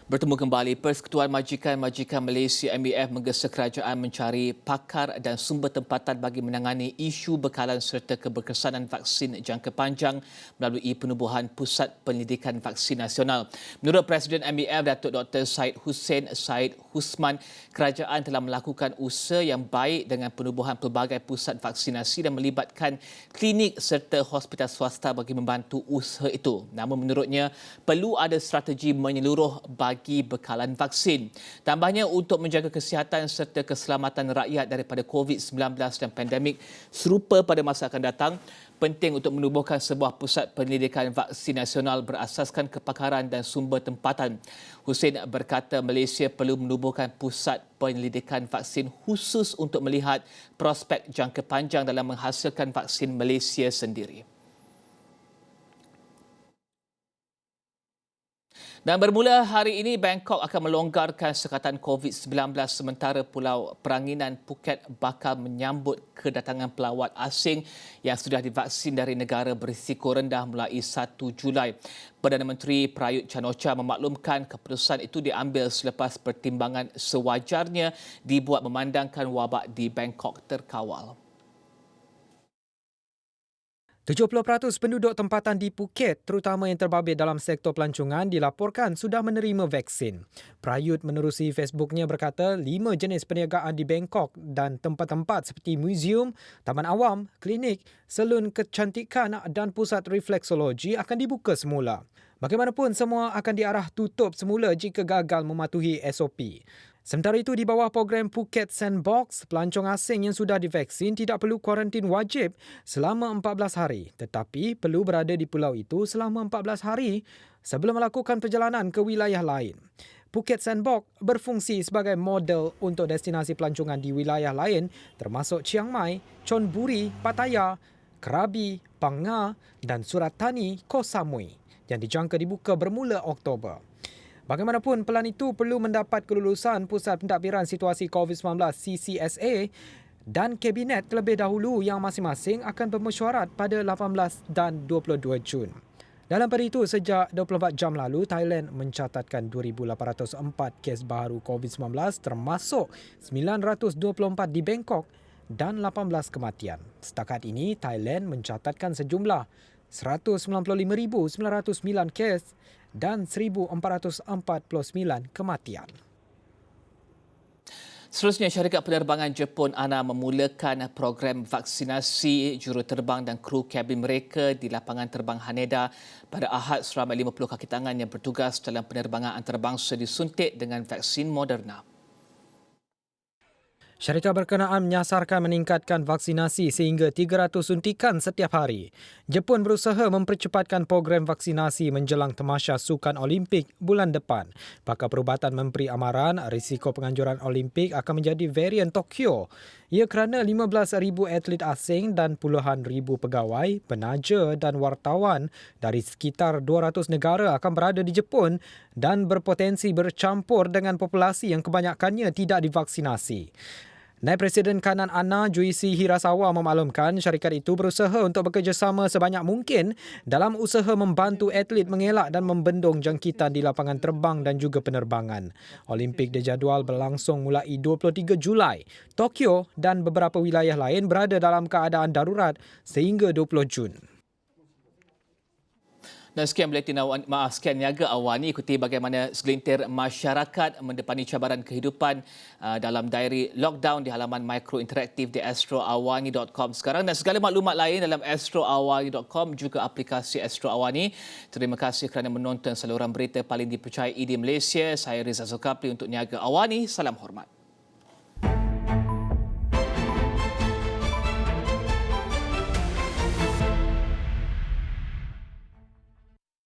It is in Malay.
Bertemu kembali, Persekutuan Majikan-Majikan Malaysia MAF menggesa kerajaan mencari pakar dan sumber tempatan bagi menangani isu bekalan serta keberkesanan vaksin jangka panjang melalui penubuhan Pusat Penyelidikan Vaksin Nasional. Menurut Presiden MAF, Datuk Dr. Syed Hussein Syed Husman, kerajaan telah melakukan usaha yang baik dengan penubuhan pelbagai pusat vaksinasi dan melibatkan klinik serta hospital swasta bagi membantu usaha itu. Namun menurutnya, perlu ada strategi menyeluruh bagi bekalan vaksin. Tambahnya, untuk menjaga kesihatan serta keselamatan rakyat daripada COVID-19 dan pandemik serupa pada masa akan datang, penting untuk menubuhkan sebuah pusat penyelidikan vaksin nasional berasaskan kepakaran dan sumber tempatan. Hussein berkata Malaysia perlu menubuhkan pusat penyelidikan vaksin khusus untuk melihat prospek jangka panjang dalam menghasilkan vaksin Malaysia sendiri. Dan bermula hari ini, Bangkok akan melonggarkan sekatan COVID-19 sementara Pulau Peranginan Phuket bakal menyambut kedatangan pelawat asing yang sudah divaksin dari negara berisiko rendah mulai 1 Julai. Perdana Menteri Prayut Chan-o-cha memaklumkan keputusan itu diambil selepas pertimbangan sewajarnya dibuat memandangkan wabak di Bangkok terkawal. 70% penduduk tempatan di Phuket, terutama yang terbabit dalam sektor pelancongan, dilaporkan sudah menerima vaksin. Prayut menerusi Facebooknya berkata 5 jenis perniagaan di Bangkok dan tempat-tempat seperti muzium, taman awam, klinik, salon kecantikan dan pusat refleksologi akan dibuka semula. Bagaimanapun, semua akan diarah tutup semula jika gagal mematuhi SOP. Sementara itu, di bawah program Phuket Sandbox, pelancong asing yang sudah divaksin tidak perlu kuarantin wajib selama 14 hari tetapi perlu berada di pulau itu selama 14 hari sebelum melakukan perjalanan ke wilayah lain. Phuket Sandbox berfungsi sebagai model untuk destinasi pelancongan di wilayah lain termasuk Chiang Mai, Chonburi, Pattaya, Krabi, Panga dan Surat Thani, Koh Samui yang dijangka dibuka bermula Oktober. Bagaimanapun, pelan itu perlu mendapat kelulusan Pusat Pentadbiran Situasi COVID-19 CCSA dan Kabinet terlebih dahulu yang masing-masing akan bermesyuarat pada 18 dan 22 Jun. Dalam pada itu, sejak 24 jam lalu, Thailand mencatatkan 2,804 kes baru COVID-19 termasuk 924 di Bangkok dan 18 kematian. Setakat ini, Thailand mencatatkan sejumlah 195,909 kes dan 1,449 kematian. Seterusnya, syarikat penerbangan Jepun ANA memulakan program vaksinasi juruterbang dan kru kabin mereka di lapangan terbang Haneda pada Ahad seramai 50 kaki tangan yang bertugas dalam penerbangan antarabangsa disuntik dengan vaksin Moderna. Syarikat berkenaan menyasarkan meningkatkan vaksinasi sehingga 300 suntikan setiap hari. Jepun berusaha mempercepatkan program vaksinasi menjelang tamasya Sukan Olimpik bulan depan. Pakar Perubatan memberi amaran risiko penganjuran Olimpik akan menjadi varian Tokyo. Ia kerana 15,000 atlet asing dan puluhan ribu pegawai, penaja dan wartawan dari sekitar 200 negara akan berada di Jepun dan berpotensi bercampur dengan populasi yang kebanyakannya tidak divaksinasi. Naib Presiden Kanan ANA Juicy Hirasawa memaklumkan syarikat itu berusaha untuk bekerjasama sebanyak mungkin dalam usaha membantu atlet mengelak dan membendung jangkitan di lapangan terbang dan juga penerbangan. Olimpik dijadual berlangsung mulai 23 Julai. Tokyo dan beberapa wilayah lain berada dalam keadaan darurat sehingga 20 Jun. Dan sekian sekian niaga awal ini, ikuti bagaimana segelintir masyarakat mendepani cabaran kehidupan dalam diary lockdown di halaman mikro interaktif di astroawani.com sekarang, dan segala maklumat lain dalam astroawani.com juga aplikasi Astro Awani. Terima kasih kerana menonton saluran berita paling dipercayai di Malaysia. Saya Rizal Zulkafli untuk Niaga Awani. Salam hormat.